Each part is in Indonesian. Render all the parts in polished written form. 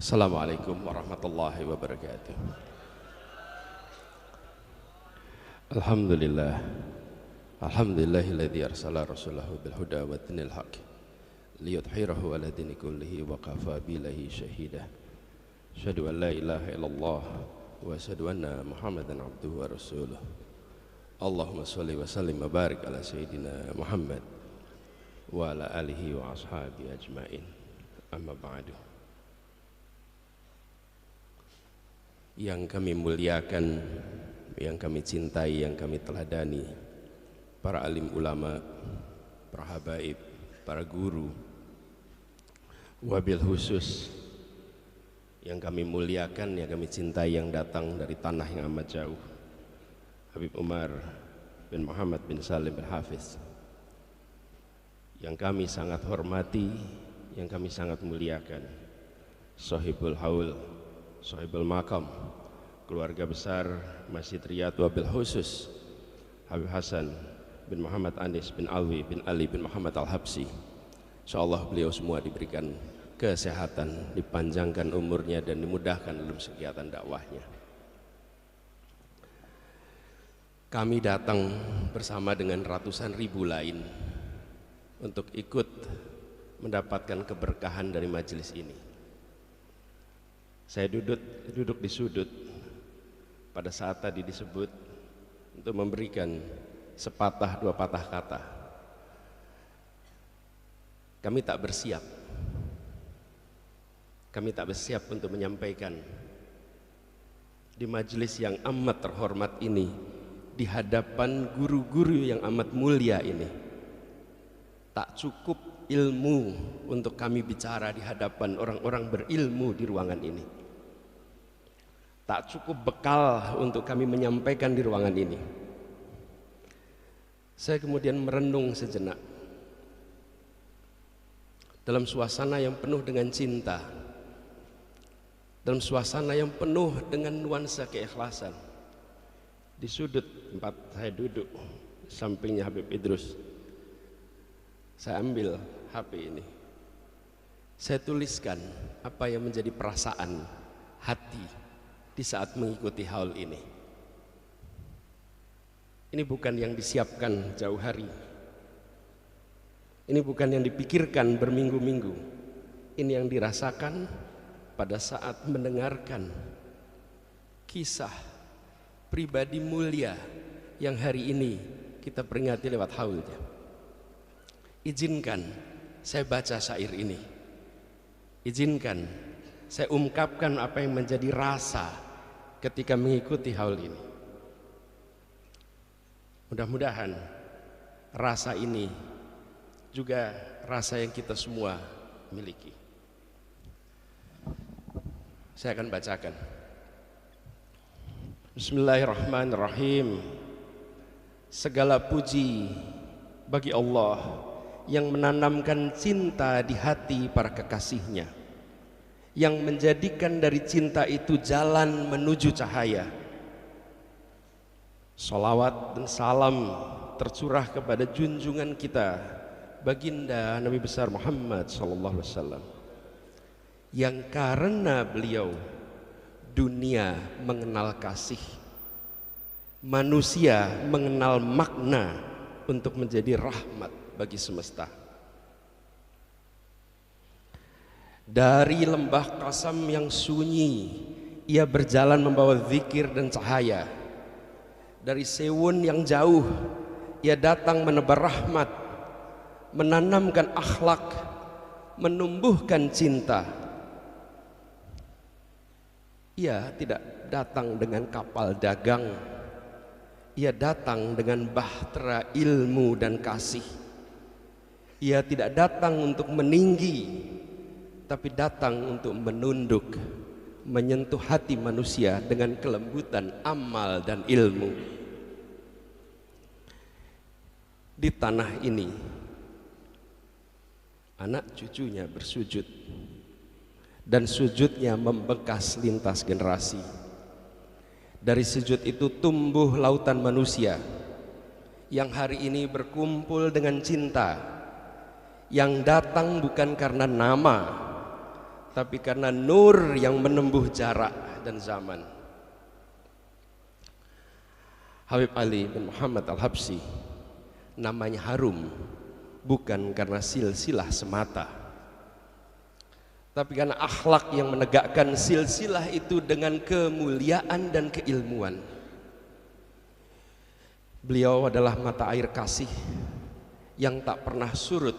Assalamualaikum warahmatullahi wabarakatuh. Alhamdulillah. Alhamdulillahilladzi arsala rasulahu bil huda wa dinil haq liyudhhirahu 'ala dini kullihi wa kafa billahi shahida. Asyhadu an la ilaha illallah wa asyhadu anna Muhammadan abduhu wa rasuluh. Allahumma shalli wa sallim wa barik ala sayyidina Muhammad wa ala alihi wa ashabihi ajmain. Amma ba'du. Yang kami muliakan, yang kami cintai, yang kami teladani, para alim ulama, para habaib, para guru, wabil khusus yang kami muliakan, yang kami cintai, yang datang dari tanah yang amat jauh, Habib Umar bin Muhammad bin Salim bin Hafiz, yang kami sangat hormati, yang kami sangat muliakan, Sohibul Haul, Sohibul Makam, keluarga besar Masjid Riyad wabil khusus Habib Hasan bin Muhammad Anis bin Alwi bin Ali bin Muhammad Al-Habsi. InsyaAllah beliau semua diberikan kesehatan, dipanjangkan umurnya dan dimudahkan dalam kegiatan dakwahnya. Kami datang bersama dengan ratusan ribu lain untuk ikut mendapatkan keberkahan dari majelis ini. Saya duduk di sudut pada saat tadi disebut untuk memberikan sepatah dua patah kata. Kami tak bersiap. Kami tak bersiap untuk menyampaikan di majelis yang amat terhormat ini, di hadapan guru-guru yang amat mulia ini. Tak cukup ilmu untuk kami bicara di hadapan orang-orang berilmu di ruangan ini. Tak cukup bekal untuk kami menyampaikan di ruangan ini. Saya kemudian merenung sejenak dalam suasana yang penuh dengan cinta, dalam suasana yang penuh dengan nuansa keikhlasan. Di sudut tempat saya duduk, sampingnya Habib Idrus, saya ambil HP ini, saya tuliskan apa yang menjadi perasaan hati di saat mengikuti haul ini. Ini bukan yang disiapkan jauh hari, ini bukan yang dipikirkan berminggu-minggu, ini yang dirasakan pada saat mendengarkan kisah pribadi mulia yang hari ini kita peringati lewat haulnya. Izinkan saya baca syair ini, izinkan saya ungkapkan apa yang menjadi rasa ketika mengikuti haul ini. Mudah-mudahan rasa ini juga rasa yang kita semua miliki. Saya akan bacakan. Bismillahirrahmanirrahim. Segala puji bagi Allah yang menanamkan cinta di hati para kekasihnya, yang menjadikan dari cinta itu jalan menuju cahaya. Salawat dan salam tercurah kepada junjungan kita, baginda Nabi besar Muhammad sallallahu alaihi wasallam, yang karena beliau dunia mengenal kasih, manusia mengenal makna untuk menjadi rahmat bagi semesta. Dari lembah Qasam yang sunyi, ia berjalan membawa zikir dan cahaya. Dari Sewun yang jauh, ia datang menebar rahmat, menanamkan akhlak, menumbuhkan cinta. Ia tidak datang dengan kapal dagang, ia datang dengan bahtera ilmu dan kasih. Ia tidak datang untuk meninggi, tapi datang untuk menunduk, menyentuh hati manusia dengan kelembutan amal dan ilmu. Di tanah ini anak cucunya bersujud, dan sujudnya membekas lintas generasi. Dari sujud itu tumbuh lautan manusia yang hari ini berkumpul dengan cinta, yang datang bukan karena nama tapi karena nur yang menempuh jarak dan zaman. Habib Ali bin Muhammad Al-Habsyi namanya harum bukan karena silsilah semata, tapi karena akhlak yang menegakkan silsilah itu dengan kemuliaan dan keilmuan. Beliau adalah mata air kasih yang tak pernah surut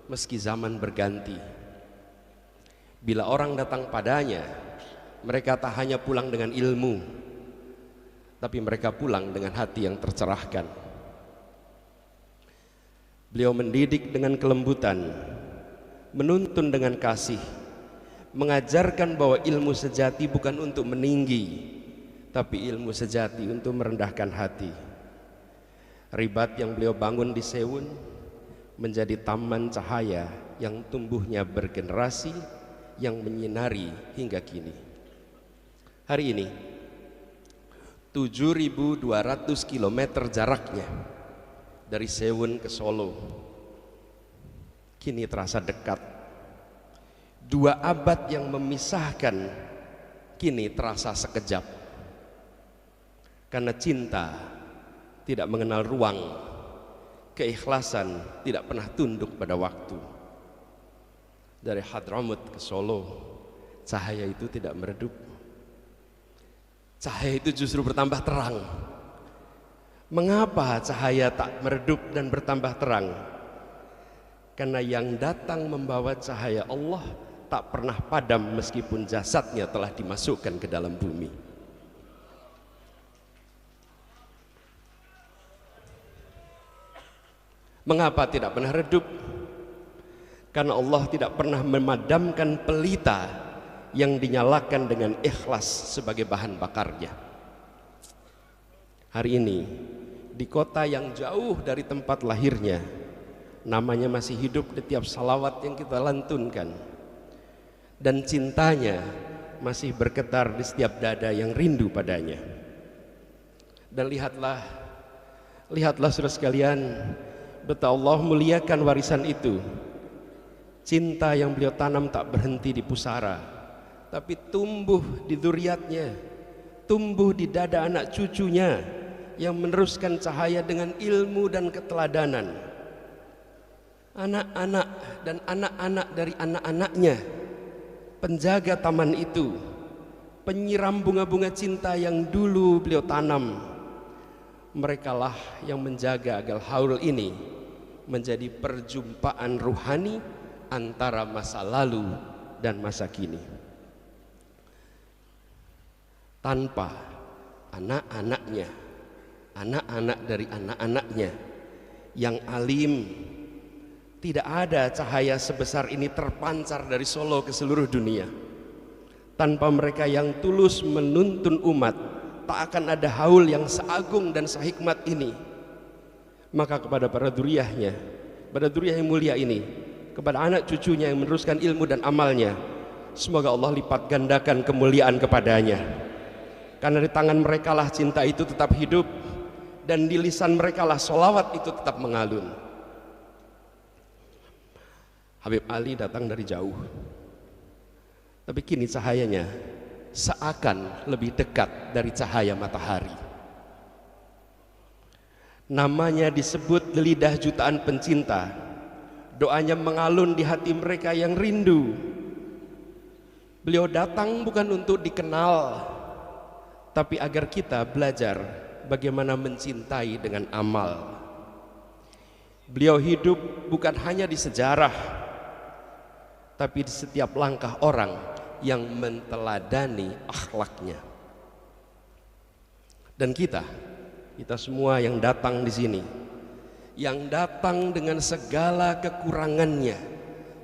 meski zaman berganti. Bila orang datang padanya, mereka tak hanya pulang dengan ilmu, tapi mereka pulang dengan hati yang tercerahkan. Beliau mendidik dengan kelembutan, menuntun dengan kasih, mengajarkan bahwa ilmu sejati bukan untuk meninggi, tapi ilmu sejati untuk merendahkan hati. Ribat yang beliau bangun di Sewun menjadi taman cahaya yang tumbuhnya bergenerasi, yang menyinari hingga kini. Hari ini 7.200 km jaraknya dari Sewun ke Solo, kini terasa dekat. 2 abad yang memisahkan kini terasa sekejap, karena cinta tidak mengenal ruang, keikhlasan tidak pernah tunduk pada waktu. Dari Hadramut ke Solo, cahaya itu tidak meredup, cahaya itu justru bertambah terang. Mengapa cahaya tak meredup dan bertambah terang? Karena yang datang membawa cahaya Allah tak pernah padam meskipun jasadnya telah dimasukkan ke dalam bumi. Mengapa tidak pernah redup? Karena Allah tidak pernah memadamkan pelita yang dinyalakan dengan ikhlas sebagai bahan bakarnya. Hari ini di kota yang jauh dari tempat lahirnya, namanya masih hidup di tiap salawat yang kita lantunkan, dan cintanya masih bergetar di setiap dada yang rindu padanya. Dan lihatlah saudara sekalian, betapa Allah muliakan warisan itu. Cinta yang beliau tanam tak berhenti di pusara, tapi tumbuh di dzurriatnya, tumbuh di dada anak cucunya yang meneruskan cahaya dengan ilmu dan keteladanan. Anak-anak dan anak-anak dari anak-anaknya, penjaga taman itu, penyiram bunga-bunga cinta yang dulu beliau tanam. Merekalah yang menjaga agar haul ini menjadi perjumpaan ruhani antara masa lalu dan masa kini. Tanpa anak-anaknya, anak-anak dari anak-anaknya yang alim, tidak ada cahaya sebesar ini terpancar dari Solo ke seluruh dunia. Tanpa mereka yang tulus menuntun umat, tak akan ada haul yang seagung dan sehikmat ini. Maka kepada para dzurriahnya, pada dzurriah yang mulia ini, kepada anak cucunya yang meneruskan ilmu dan amalnya, semoga Allah lipat gandakan kemuliaan kepadanya. Karena di tangan mereka lah cinta itu tetap hidup, dan di lisan mereka lah sholawat itu tetap mengalun. Habib Ali datang dari jauh, tapi kini cahayanya seakan lebih dekat dari cahaya matahari. Namanya disebut lidah jutaan pencinta, doanya mengalun di hati mereka yang rindu. Beliau datang bukan untuk dikenal, tapi agar kita belajar bagaimana mencintai dengan amal. Beliau hidup bukan hanya di sejarah, tapi di setiap langkah orang yang menteladani akhlaknya. Dan kita semua yang datang di sini, yang datang dengan segala kekurangannya,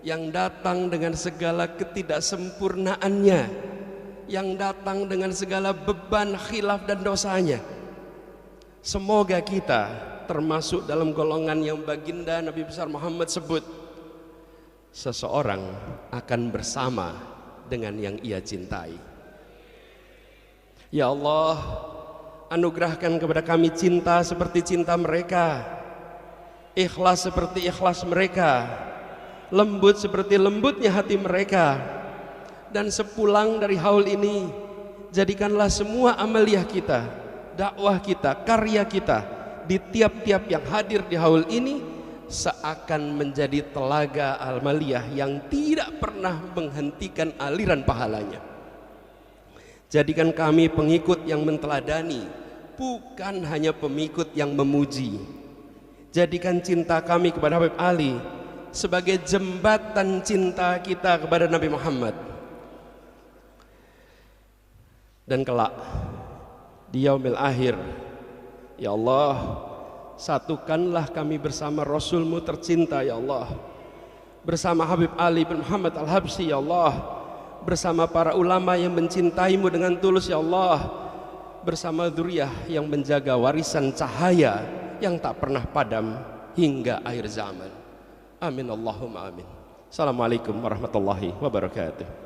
yang datang dengan segala ketidaksempurnaannya, yang datang dengan segala beban, khilaf dan dosanya, semoga kita termasuk dalam golongan yang baginda Nabi besar Muhammad sebut, seseorang akan bersama dengan yang ia cintai. Ya Allah, anugerahkan kepada kami cinta seperti cinta mereka, ikhlas seperti ikhlas mereka, lembut seperti lembutnya hati mereka, Dan sepulang dari haul ini, jadikanlah semua amaliyah kita, dakwah kita, karya kita di tiap-tiap yang hadir di haul ini seakan menjadi telaga amaliyah yang tidak pernah menghentikan aliran pahalanya. Jadikan kami pengikut yang menteladani, bukan hanya pengikut yang memuji. Jadikan cinta kami kepada Habib Ali sebagai jembatan cinta kita kepada Nabi Muhammad. Dan kelak di yaumil akhir, ya Allah, satukanlah kami bersama Rasulmu tercinta, ya Allah, bersama Habib Ali bin Muhammad Al-Habsyi, ya Allah, bersama para ulama yang mencintaimu dengan tulus, ya Allah, bersama dzurriyyah yang menjaga warisan cahaya yang tak pernah padam hingga akhir zaman. Amin Allahumma amin. Assalamualaikum warahmatullahi wabarakatuh.